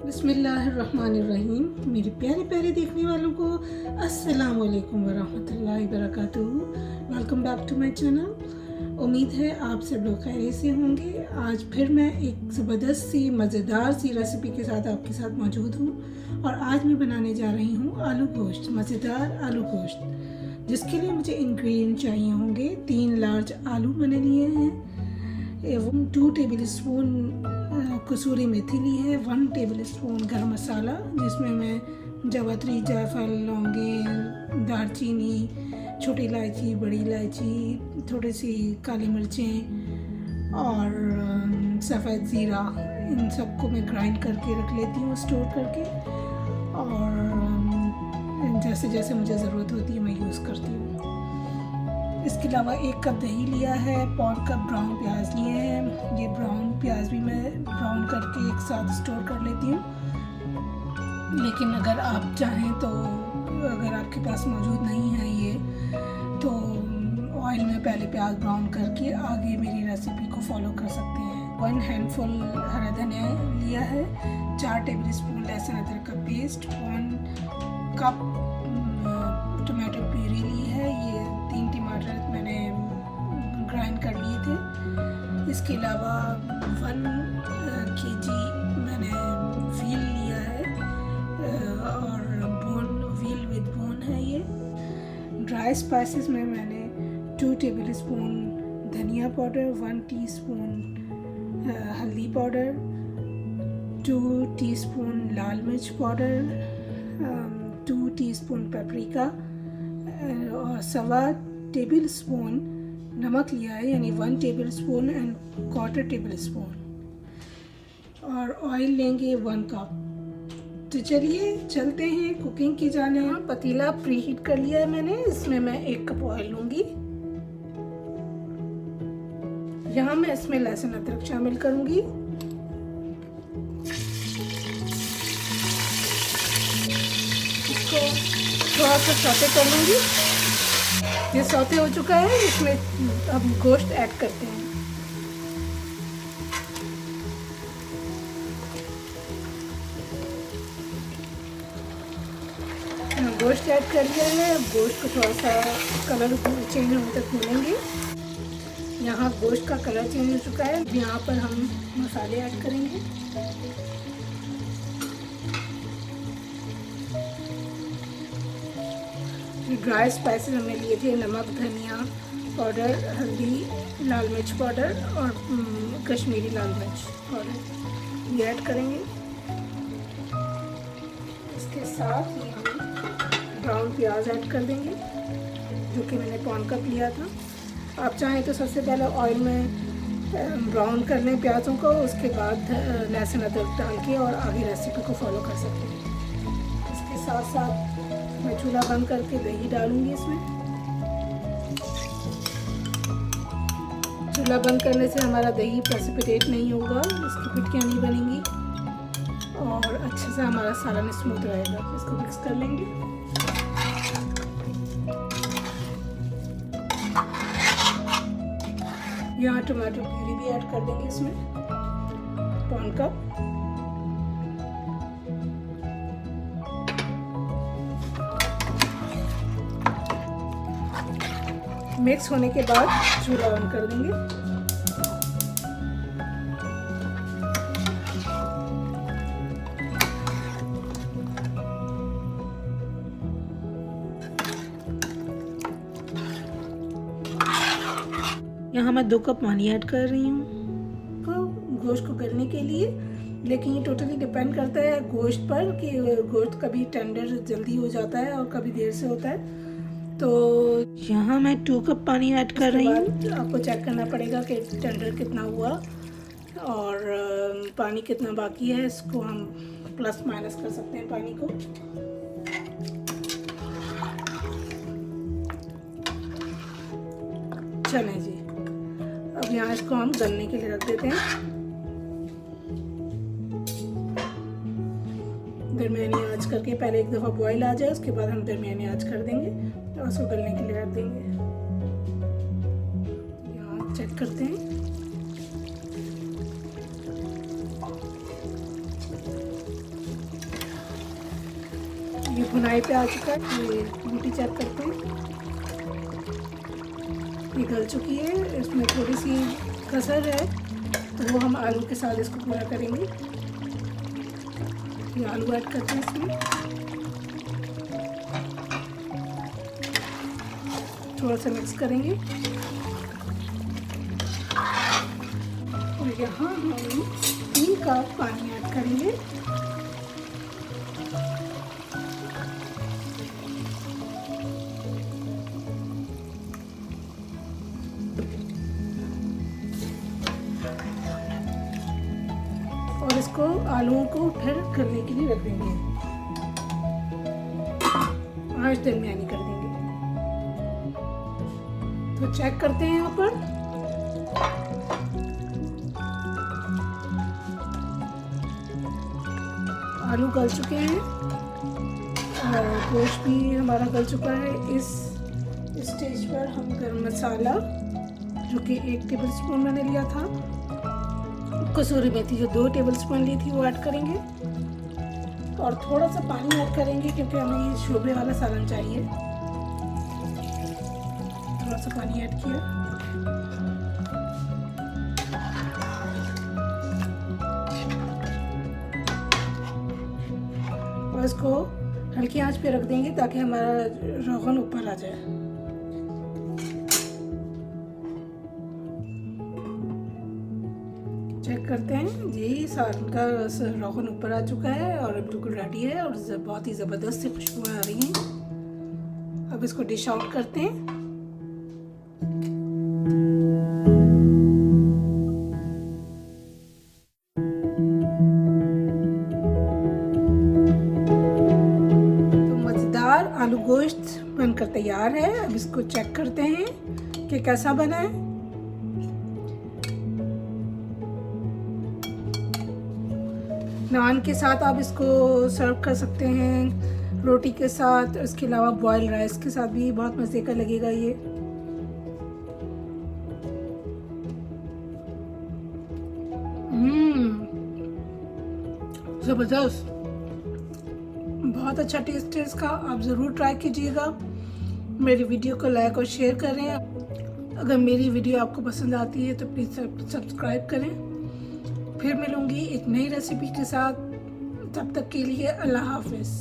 बिस्मिल्लाहिर्रहमानिर्रहीम। मेरे प्यारे प्यारे देखने वालों को अस्सलाम वालेकुम वरहमतुल्लाहि वबरकातुहू। Welcome back to my channel. उम्मीद है आप सब लोग खैरियत से होंगे। आज फिर मैं एक ज़बरदस्त सी मज़ेदार सी रेसिपी के साथ आपके साथ मौजूद हूँ और आज मैं बनाने जा रही हूँ आलू गोश्त, मज़ेदार आलू गोश्त, जिसके लिए मुझे इंग्रेडिएंट चाहिए होंगे। 3 लार्ज आलू मैंने लिए हैं, 2 टेबल स्पून कसूरी मेथी ली है, 1 टेबल स्पून गरम मसाला जिसमें मैं जावित्री, जायफल, लौंगे, दालचीनी, छोटी इलायची, बड़ी इलायची, थोड़ी सी काली मिर्चें और सफ़ेद ज़ीरा, इन सबको मैं ग्राइंड करके रख लेती हूँ स्टोर करके, और जैसे जैसे मुझे ज़रूरत होती है मैं यूज़ करती हूँ। इसके अलावा 1 कप दही लिया है, 1/4 कप ब्राउन प्याज लिए हैं। ये ब्राउन प्याज भी मैं ब्राउन करके एक साथ स्टोर कर लेती हूँ, लेकिन अगर आप चाहें तो अगर आपके पास मौजूद नहीं है ये, तो ऑयल में पहले प्याज ब्राउन करके आगे मेरी रेसिपी को फॉलो कर सकते हैं। 1 हैंडफुल हरा धनिया लिया है, 4 टेबल स्पून लहसुन अदरक का पेस्ट, 1 कप टमाटो प्यूरी ली है। ये 3 टमाटर मैंने ग्राइंड कर लिए थे। इसके अलावा 1 kg मैंने व्हील लिया है और व्हील विद बोन है ये। ड्राई स्पाइसेस में मैंने 2 टेबल स्पून धनिया पाउडर, 1 टीस्पून हल्दी पाउडर, 2 टीस्पून लाल मिर्च पाउडर, 2 टीस्पून पेपरिका और 1.25 टेबल स्पून नमक लिया है, यानी 1 table spoon and 1/4 table spoon, और ऑयल लेंगे 1 कप। तो चलिए चलते हैं कुकिंग की जाने। पतीला प्री हीट कर लिया है मैंने, इसमें मैं 1 कप ऑयल लूँगी। यहाँ मैं इसमें लहसुन अदरक शामिल करूँगी। इसको थोड़ा सा सौते कर लूँगी। ये सौते हो चुका है, इसमें अब गोश्त ऐड करते हैं। गोश्त ऐड कर लिया है। गोश्त को थोड़ा सा कलर चेंज होने तक भूनेंगे। यहाँ गोश्त का कलर चेंज हो चुका है। यहाँ पर हम मसाले ऐड करेंगे। ड्राई स्पाइसेस हमने लिए थे, नमक, धनिया पाउडर, हल्दी, लाल मिर्च पाउडर और कश्मीरी लाल मिर्च पाउडर, ये ऐड करेंगे। इसके साथ ही हम ब्राउन प्याज ऐड कर देंगे, जो कि मैंने 1 कप लिया था। आप चाहें तो सबसे पहले ऑयल में ब्राउन कर लें प्याज़ों को, उसके बाद लहसुन अदरक डाल के और आगे रेसिपी को फॉलो कर सकते हैं। इसके साथ साथ मैं चूल्हा बंद करके दही डालूंगी इसमें। चूल्हा बंद करने से हमारा दही प्रेसिपिटेट नहीं होगा, इसकी पिटकियाँ नहीं बनेंगी और अच्छे से हमारा सालन स्मूथ रहेगा। इसको मिक्स कर लेंगे। यहाँ टमाटो प्यूरी भी ऐड कर देंगे इसमें, 1 कप। मिक्स होने के बाद चूल्हा ऑन कर देंगे। यहाँ मैं 2 कप पानी ऐड कर रही हूँ गोश्त को गलने के लिए, लेकिन ये टोटली डिपेंड करता है गोश्त पर कि गोश्त कभी टेंडर जल्दी हो जाता है और कभी देर से होता है। तो यहाँ मैं 2 कप पानी ऐड कर रही हूँ। आपको चेक करना पड़ेगा कि टेंडर कितना हुआ और पानी कितना बाकी है। इसको हम प्लस माइनस कर सकते हैं पानी को। चलें जी, अब यहाँ इसको हम गलने के लिए रख देते हैं। दरमियानी आंच करके पहले एक दफ़ा बॉईल आ जाए, उसके बाद हम दरमियानी आंच कर देंगे और उसको गलने के लिए रख देंगे। यहाँ चेक करते हैं। ये भुनाई पे आ चुका है। ये रोटी चेक करते हैं, ये गल चुकी है। इसमें थोड़ी सी कसर है तो वो हम आलू के साथ इसको पूरा करेंगे। ये आलू ऐड करते हैं इसमें, थोड़ा सा मिक्स करेंगे और यहाँ हम 3 कप पानी ऐड करेंगे। और इसको आलूओं को फिर करने के लिए रख देंगे, आंच दरमियानी कर देंगे। तो चेक करते हैं यहाँ पर आलू गल चुके हैं और गोश्त भी हमारा गल चुका है। इस स्टेज पर हम गरम मसाला, जो कि 1 टेबलस्पून मैंने लिया था, कसूरी मेथी जो 2 टेबलस्पून ली थी वो ऐड करेंगे और थोड़ा सा पानी ऐड करेंगे क्योंकि हमें ये शोरबे वाला सालन चाहिए। थोड़ा सा पानी ऐड किया और इसको हल्की आंच पे रख देंगे ताकि हमारा रोगन ऊपर आ जाए। चेक करते हैं जी, सालन का रोगन ऊपर आ चुका है और बिल्कुल रेडी है और बहुत ही ज़बरदस्त सी खुशबू आ रही है। अब इसको डिश आउट करते हैं। तो मज़ेदार आलू गोश्त बनकर तैयार है। अब इसको चेक करते हैं कि कैसा बना है। नान के साथ आप इसको सर्व कर सकते हैं, रोटी के साथ, इसके अलावा बॉयल राइस के साथ भी बहुत मज़े का लगेगा ये। ज़बरदस्त, बहुत अच्छा टेस्ट है इसका। आप ज़रूर ट्राई कीजिएगा। मेरी वीडियो को लाइक और शेयर करें। अगर मेरी वीडियो आपको पसंद आती है तो प्लीज़ सब्सक्राइब करें। फिर मिलूंगी एक नई रेसिपी के साथ, तब तक के लिए अल्लाह हाफिज़।